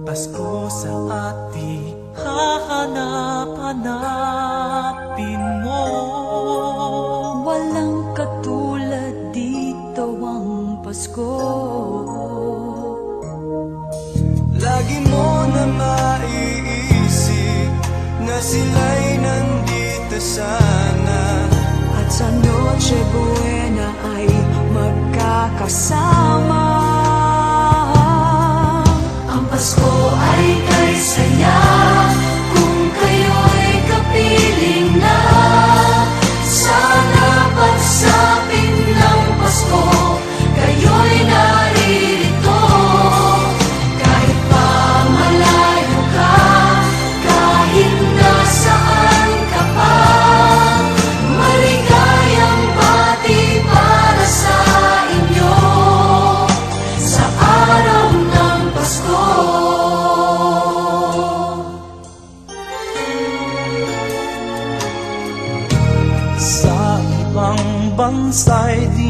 Pasko sa ating hahanap-hanapin mo. Walang katulad dito ang Pasko. Lagi mo na maiisip na sila'y nandito sana, At sa Noche Buena ay magkakasama. Ang Pasko ay kay saya kung kayo'y kapiling na. Sana pagsapit ng Pasko, kayo'y naririto. Kahit pa malayo ka, kahit nasaan ka pa, maligayang bati para sa inyo sa araw ng Pasko. sa ibang bansa'y di